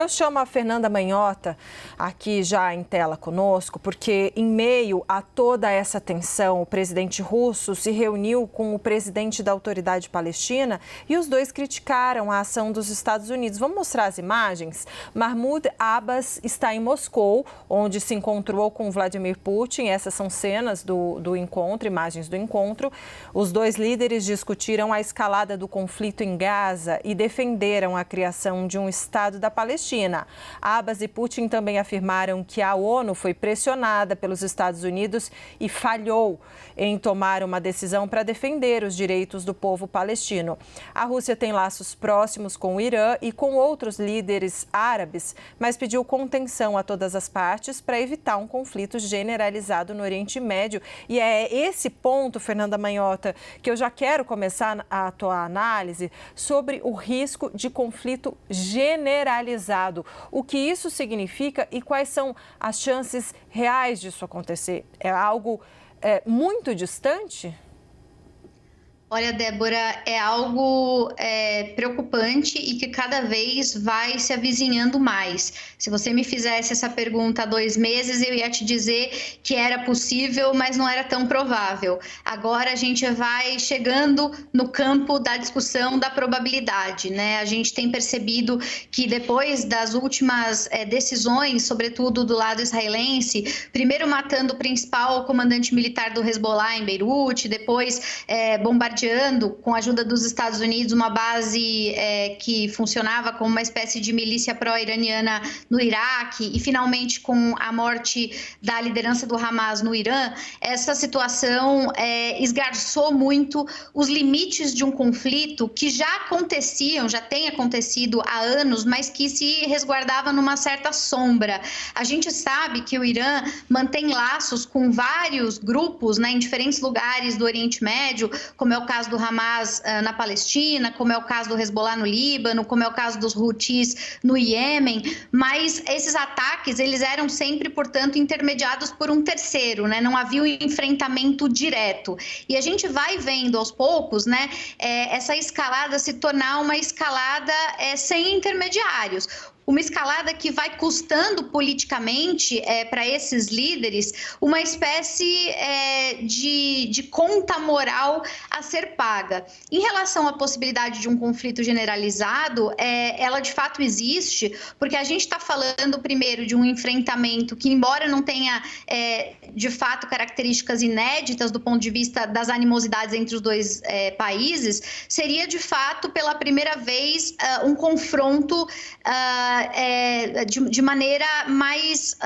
Eu chamo a Fernanda Manhota aqui já em tela conosco, porque em meio a toda essa tensão, o presidente russo se reuniu com o presidente da Autoridade Palestina e os dois criticaram a ação dos Estados Unidos. Vamos mostrar as imagens? Mahmoud Abbas está em Moscou, onde se encontrou com Vladimir Putin. Essas são cenas do encontro, imagens do encontro. Os dois líderes discutiram a escalada do conflito em Gaza e defenderam a criação de um Estado da Palestina. Abbas e Putin também afirmaram que a ONU foi pressionada pelos Estados Unidos e falhou em tomar uma decisão para defender os direitos do povo palestino. A Rússia tem laços próximos com o Irã e com outros líderes árabes, mas pediu contenção a todas as partes para evitar um conflito generalizado no Oriente Médio. E é esse ponto, Fernanda Manhota, que eu já quero começar a tua análise sobre o risco de conflito generalizado. O que isso significa e quais são as chances reais disso acontecer? É algo muito distante? Olha, Débora, é algo preocupante e que cada vez vai se avizinhando mais. Se você me fizesse essa pergunta há 2 meses, eu ia te dizer que era possível, mas não era tão provável. Agora a gente vai chegando no campo da discussão da probabilidade, né? A gente tem percebido que depois das últimas decisões, sobretudo do lado israelense, primeiro matando o principal comandante militar do Hezbollah em Beirute, depois bombardeando com a ajuda dos Estados Unidos uma base que funcionava como uma espécie de milícia pró-iraniana no Iraque e finalmente com a morte da liderança do Hamas no Irã, essa situação esgarçou muito os limites de um conflito que já tem acontecido há anos, mas que se resguardava numa certa sombra. A gente sabe que o Irã mantém laços com vários grupos, né, em diferentes lugares do Oriente Médio, como é o caso do Hamas na Palestina, como é o caso do Hezbollah no Líbano, como é o caso dos Houthis no Iêmen, mas esses ataques, eles eram sempre, portanto, intermediados por um terceiro, né? Não havia um enfrentamento direto. E a gente vai vendo aos poucos, né, essa escalada se tornar uma escalada sem intermediários. Uma escalada que vai custando politicamente para esses líderes uma espécie de conta moral a ser paga. Em relação à possibilidade de um conflito generalizado, ela de fato existe, porque a gente está falando primeiro de um enfrentamento que, embora não tenha de fato características inéditas do ponto de vista das animosidades entre os dois países, seria de fato pela primeira vez um confronto de maneira mais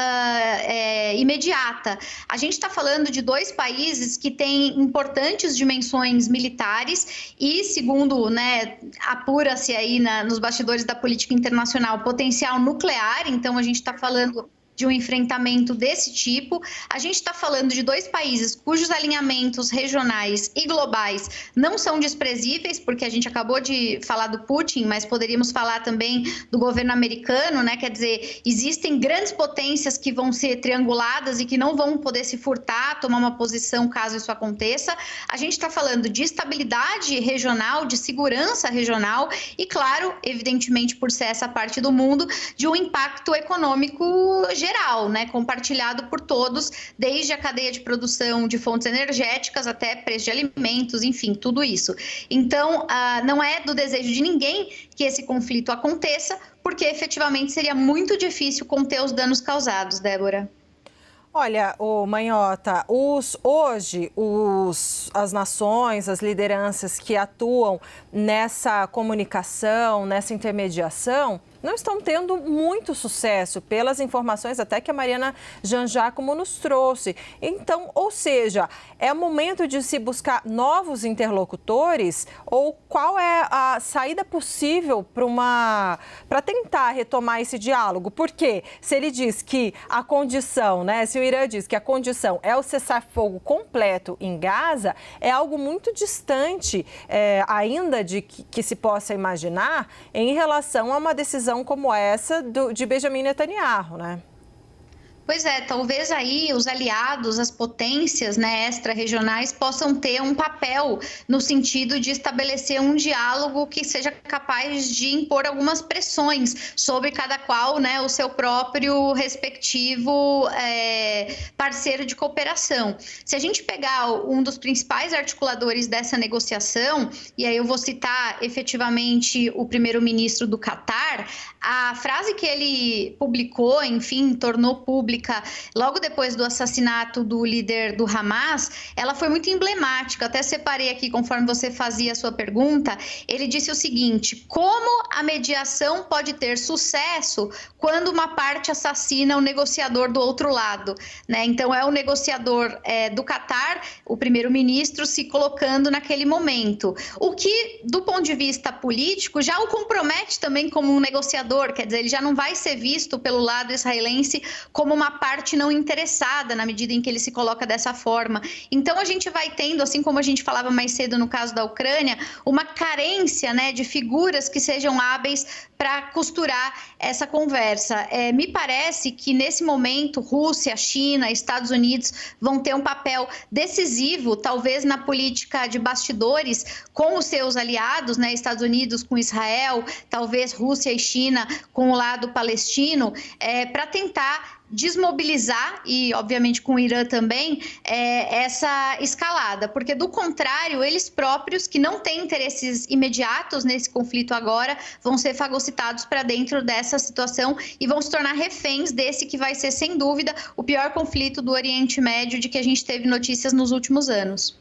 imediata. A gente está falando de 2 países que têm importantes dimensões militares e, segundo, né, apura-se aí nos bastidores da política internacional, potencial nuclear. Então, a gente está falando de um enfrentamento desse tipo. A gente está falando de 2 países cujos alinhamentos regionais e globais não são desprezíveis, porque a gente acabou de falar do Putin, mas poderíamos falar também do governo americano, né? Quer dizer, existem grandes potências que vão ser trianguladas e que não vão poder se furtar, tomar uma posição caso isso aconteça. A gente está falando de estabilidade regional, de segurança regional e, claro, evidentemente por ser essa parte do mundo, de um impacto econômico geral, né, compartilhado por todos, desde a cadeia de produção de fontes energéticas até preço de alimentos, enfim, tudo isso. Então, não é do desejo de ninguém que esse conflito aconteça, porque efetivamente seria muito difícil conter os danos causados, Débora. Olha, Manhota, as nações, as lideranças que atuam nessa comunicação, nessa intermediação, não estão tendo muito sucesso, pelas informações até que a Mariana Jangiacomo nos trouxe. Então, ou seja, é momento de se buscar novos interlocutores ou qual é a saída possível para tentar retomar esse diálogo? Porque se ele diz que a condição, né, se o Irã diz que a condição é o cessar-fogo completo em Gaza, é algo muito distante ainda de que se possa imaginar em relação a uma decisão como essa de Benjamin Netanyahu, né? Pois é, talvez aí os aliados, as potências, né, extra-regionais possam ter um papel no sentido de estabelecer um diálogo que seja capaz de impor algumas pressões sobre cada qual, né, o seu próprio respectivo parceiro de cooperação. Se a gente pegar um dos principais articuladores dessa negociação, e aí eu vou citar efetivamente o primeiro-ministro do Catar, a frase que ele publicou, enfim, tornou pública logo depois do assassinato do líder do Hamas, ela foi muito emblemática. Até separei aqui, conforme você fazia a sua pergunta, ele disse o seguinte: como a mediação pode ter sucesso quando uma parte assassina o negociador do outro lado, né? Então é o negociador do Catar, o primeiro-ministro, se colocando naquele momento. O que, do ponto de vista político, já o compromete também como um negociador, quer dizer, ele já não vai ser visto pelo lado israelense como uma parte não interessada na medida em que ele se coloca dessa forma. Então a gente vai tendo, assim como a gente falava mais cedo no caso da Ucrânia, uma carência, né, de figuras que sejam hábeis para costurar essa conversa. Me parece que nesse momento Rússia, China, Estados Unidos vão ter um papel decisivo, talvez na política de bastidores com os seus aliados, né, Estados Unidos com Israel, talvez Rússia e China com o lado palestino, para tentar desmobilizar, e obviamente com o Irã também, essa escalada, porque do contrário, eles próprios, que não têm interesses imediatos nesse conflito agora, vão ser fagocitados para dentro dessa situação e vão se tornar reféns desse que vai ser, sem dúvida, o pior conflito do Oriente Médio de que a gente teve notícias nos últimos anos.